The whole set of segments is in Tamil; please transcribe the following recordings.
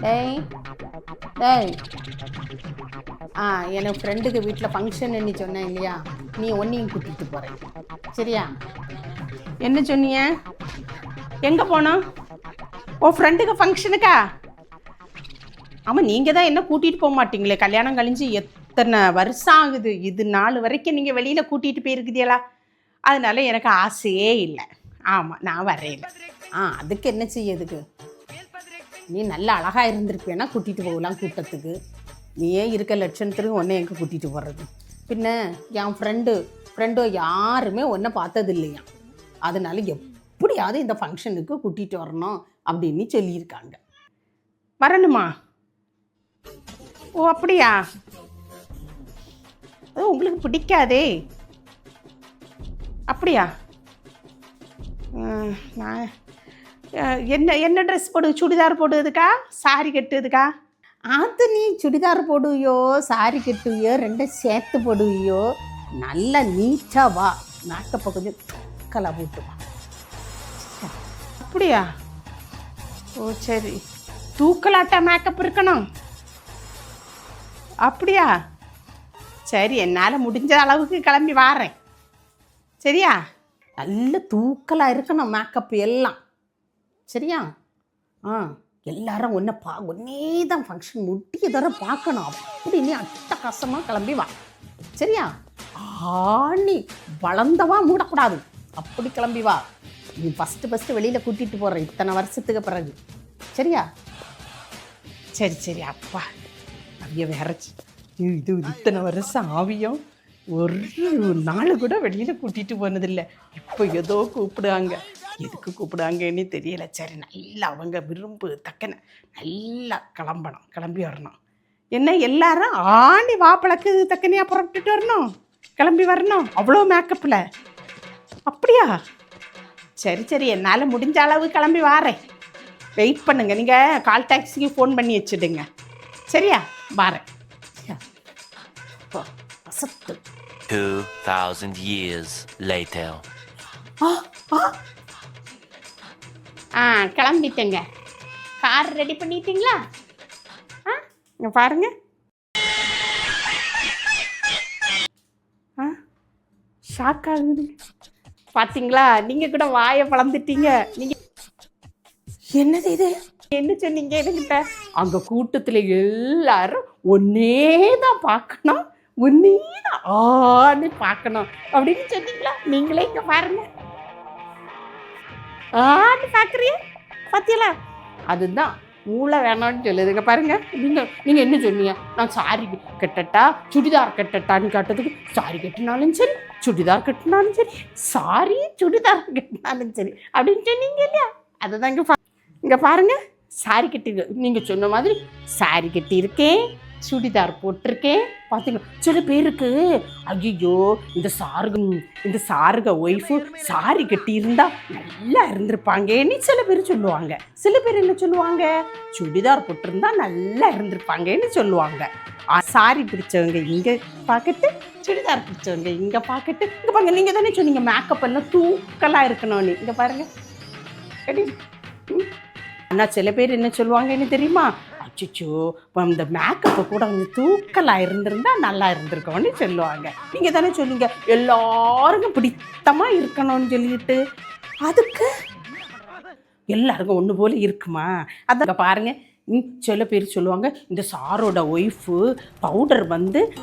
டேய் டேய் என் ஃப்ரெண்டுக்கு வீட்டில் ஃபங்க்ஷன் என்ன சொன்னேன் இல்லையா, நீ ஒன்றையும் கூட்டிகிட்டு போகிறேன் சரியா? என்ன சொன்னீங்க? எங்கே போனோம்? ஓ ஃப்ரெண்டுக்கு ஃபங்க்ஷனுக்கா? ஆமாம், நீங்கள் தான் என்ன கூட்டிகிட்டு போக மாட்டீங்களே, கல்யாணம் கழிஞ்சு எத்தனை வருஷம் ஆகுது, இது நாள் வரைக்கும் நீங்கள் வெளியில் கூட்டிகிட்டு போயிருக்குதியலா, அதனால எனக்கு ஆசையே இல்லை. ஆமாம், நான் வரையில. அதுக்கு என்ன செய்யதுக்கு, நீ நல்ல அழகாக இருந்திருப்பேன்னா கூட்டிகிட்டு போகலாம் கூட்டத்துக்கு. நீயே இருக்க லட்சணத்துக்கு ஒன்றை எங்கே கூட்டிகிட்டு போகிறது? பின்ன என் ஃப்ரெண்டோ யாருமே ஒன்றை பார்த்தது இல்லையா, அதனால எப்படியாவது இந்த ஃபங்க்ஷனுக்கு கூட்டிகிட்டு வரணும் அப்படின்னு சொல்லியிருக்காங்க. வரணுமா? ஓ அப்படியா? அது உங்களுக்கு பிடிக்காதே? அப்படியா? நான் என்ன ட்ரெஸ் போடு? சுடிதார் போடுறதுக்கா சாரி கட்டுறதுக்கா? அது நீ சுடிதார் போடுவியோ சாரி கட்டுவியோ ரெண்டும் சேர்த்து போடுவியோ, நல்லா நீட்டாக வா, மேக்கப்பை கொஞ்சம் தூக்கலாக போட்டு வா. அப்படியா? ஓ சரி, தூக்கலாட்டா மேக்கப் இருக்கணும். அப்படியா? சரி, என்னால் முடிஞ்ச அளவுக்கு கிளம்பி வாரேன் சரியா? நல்ல தூக்கலாக இருக்கணும் மேக்கப் எல்லாம் சரியா? எல்லாரும் ஒன்னே தான் ஃபங்க்ஷன் முடிய தர பார்க்கணும், அப்படி நீ அட்டகாசமாக கிளம்பி வா சரியா? நீ வளர்ந்தவா மூடக்கூடாது, அப்படி கிளம்பி வா. நீ ஃபஸ்ட்டு வெளியில் கூட்டிகிட்டு போகிற இத்தனை வருஷத்துக்கு பிறகு சரியா? சரி சரி. அப்பா அவிய வேறச்சு இது இத்தனை வருஷம் ஆவியும் ஒரு நாள் கூட வெளியில் கூட்டிகிட்டு போனதில்லை. இப்போ ஏதோ கூப்பிடுவாங்க, எதுக்கு கூப்பிடுவாங்கன்னு தெரியல. சரி, நல்லா அவங்க விரும்பு தக்கன நல்லா கிளம்பி வரணும். என்ன எல்லாரும் ஆணி வாப்பழக்கு தக்கனையாக புறப்பட்டுட்டு வரணும், கிளம்பி வரணும் அவ்வளோ மேக்கப்பில்? அப்படியா? சரி சரி, என்னால் முடிஞ்ச அளவு கிளம்பி வாரேன். வெயிட் பண்ணுங்க, நீங்கள் கால் டாக்ஸிக்கு ஃபோன் பண்ணி வச்சுடுங்க சரியா? வாரேன். 2000 years later. கிளம்பிட்டேங்க. கார் ரெடி பண்ணிட்டீங்களா? இங்கே பாருங்க. ஷாக் ஆகுது பார்த்தீங்களா? நீங்கள் கூட வாயை பழந்துட்டீங்க. நீங்கள் என்னது இது, என்ன சொன்னீங்க என்கிட்ட? அங்கே கூட்டத்தில் எல்லாரும் ஒன்னே தான் பார்க்கணும், ஒன்னே தான் ஆன்னு பார்க்கணும் அப்படின்னு சொன்னீங்களா? நீங்களே இங்கே பாருங்க, ஆன்னு பார்க்குறிய பார்த்தீங்களா? அதுதான் மூளை வேணான்னு சொல்லுதுங்க பாருங்க. நீங்கள் என்ன சொன்னீங்க? நான் சாரி கட்டட்டா சுடிதார் கட்டட்டான்னு கேட்டதுக்கு, சாரி கட்டினாலும் சரி சுடிதார் கட்டினாலும் சரி, சாரி சுடிதார் கட்டினாலும் சரி அப்படின்னு சொன்னீங்க இல்லையா? அதுதான் இங்கே பாருங்க, சாரி கட்டி, நீங்கள் சொன்ன மாதிரி சாரி கட்டியிருக்கேன், சுடிதார் போட்டிருக்கேன். பார்த்தீங்களா? சில பேருக்கு ஐயோ இந்த சாருக ஒய்ஃபு சாரி கட்டி இருந்தா நல்லா இருந்திருப்பாங்கன்னு சில பேர் சொல்லுவாங்க. சில பேர் என்ன சொல்லுவாங்க? சுடிதார் போட்டிருந்தா நல்லா இருந்திருப்பாங்கன்னு சொல்லுவாங்க. சாரி பிடிச்சவங்க இங்கே பார்க்கட்டு, சுடிதார் பிடிச்சவங்க இங்கே பார்க்கட்டு. இங்கே பாருங்க, நீங்கள் தானே சொன்னீங்க மேக்கப் எல்லாம் தூக்கலாக இருக்கணும்னு. இங்கே பாருங்க. ஆனால் சில பேர் என்ன சொல்லுவாங்கன்னு தெரியுமா? அச்சோ, இந்த மேக்கப்பை கூட கொஞ்சம் தூக்கலாக இருந்திருந்தா நல்லா இருந்திருக்கோன்னு சொல்லுவாங்க. நீங்கள் தானே சொல்லுங்க எல்லாருக்கும் பிடித்தமாக இருக்கணும்னு சொல்லிட்டு, அதுக்கு எல்லாருக்கும் ஒன்று போல இருக்குமா? அதை பாருங்க. சில பேர் சொல்லுவாங்க இந்த சாரோட ஒய்ஃபு பவுடர்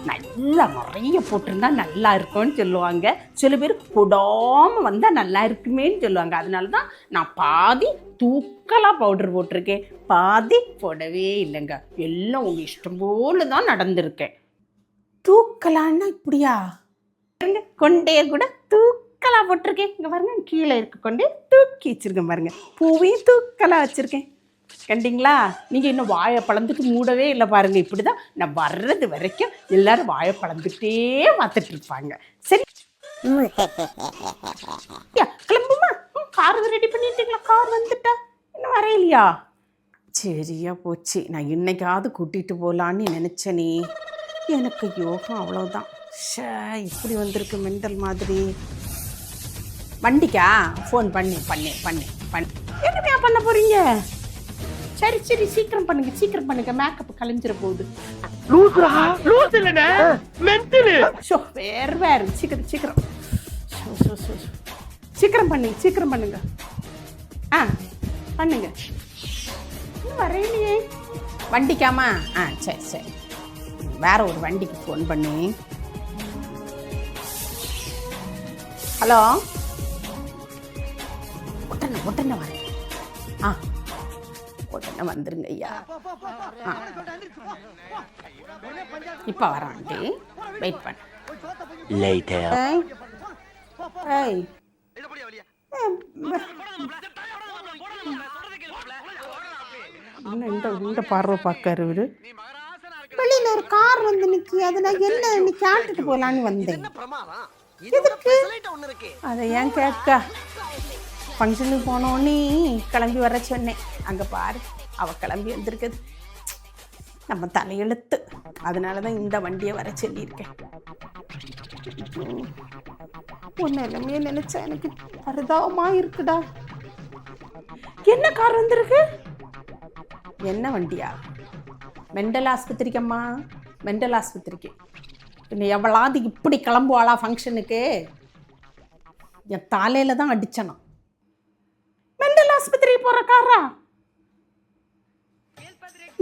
நல்லா நிறைய போட்டிருந்தா நல்லா இருக்கும்னு சொல்லுவாங்க. சில பேர் போடாமல் வந்தால் நல்லா இருக்குமேன்னு சொல்லுவாங்க. அதனால தான் நான் பாதி தூக்கலாக பவுடர் போட்டிருக்கேன், பாதி போடவே இல்லைங்க. எல்லாம் உங்கள் இஷ்டம் போல தான் நடந்திருக்கேன். தூக்கலான்னா இப்படியா? கொண்டைய கூட தூக்கலாக போட்டிருக்கேன். இங்கே பாருங்க, கீழே இருக்க கொண்டே தூக்கி வச்சுருக்கேன் பாருங்க, பூவையும் தூக்கலாக வச்சுருக்கேன். கண்டிங்களா? நீங்கள் இன்னும் வாயை பழந்துட்டு மூடவே இல்லை பாருங்கள். இப்படி தான் நான் வர்றது வரைக்கும் எல்லோரும் வாயை பழந்துட்டே பார்த்துட்டு இருப்பாங்க. சரி கிளம்புமா? கார் ரெடி பண்ணிட்டீங்களா? கார் வந்துட்டா இன்னும் வரையிலையா? சரியா போச்சு. நான் இன்னைக்காவது கூட்டிகிட்டு போகலான்னு நினச்சேனே, எனக்கு யோகம் அவ்வளோதான். இப்படி வந்திருக்கு மெண்டல் மாதிரி. வண்டிக்கா ஃபோன் பண்ணி என்னையா பண்ண போகிறீங்க? சரி சரி சீக்கிரம் பண்ணுங்க மேக்கப் கலைஞ்சிர போகுது. லூஸ் இல்லனே மென்டல். வேற சீக்கிரம் சீக்கிரம் பண்ணுங்க. பண்ணுங்க. இன்னும் வரையிலையே வண்டிக்காமா? சரி வேற ஒரு வண்டிக்கு ஃபோன் பண்ணி. ஹலோ, உடனே வரேன். உடனே வந்துருங்க ஐயா. இப்போ வரேன் ஆண்டி, வெயிட் பண்ண. Later. ஏய் இந்த பார்வை பார்க்காரு இவரு. வெளியில ஒரு கார் வந்து நிக்கி, அதுல என்ன நீ கேட்டுட்டு போலான்னு வந்தேன். எதுக்கு? அதை ஏன் கேட்க? ஃபங்க்ஷனுக்கு போனோன்னே கிளம்பி வர சொன்னேன். அங்கே பாரு, அவள் கிளம்பி வந்திருக்குது. நம்ம தலையெழுத்து. அதனால தான் இந்த வண்டியை வர சொல்லியிருக்கேன். ஒன்று எல்லாமே நினைச்சா எனக்கு பரிதாபமாக இருக்குடா. என்ன கார் வந்திருக்கு? என்ன வண்டியா? மெண்டல் ஆஸ்பத்திரிக்கம்மா, மெண்டல் ஆஸ்பத்திரிக்கு. இன்னும் எவ்வளாது இப்படி கிளம்புவாளா ஃபங்க்ஷனுக்கு? என் தலையில தான் அடிச்சணும். மெண்டல் ஆஸ்பத்திரிக்கு போகிற காரா?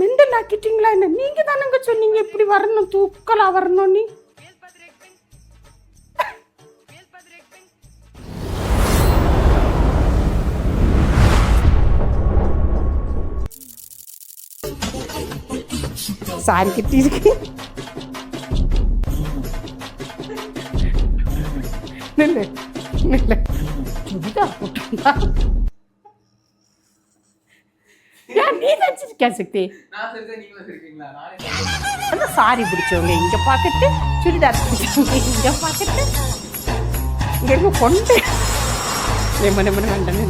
மெண்டல் ஆக்கிட்டீங்களா என்ன? நீங்க தானங்க சொன்னீங்க இப்படி வரணும், தூக்கலா வரணும். நீ சாரி கிட்டி இருக்கு. நீ தச்சிருக்கியா சக்தி? சாரி பிடிச்சவங்க இங்க பாக்கட்டு, சுடிதார் பிடிச்சவங்க இங்க பாக்கட்டு, இங்க இருக்க கொண்டு வேண்டாம்.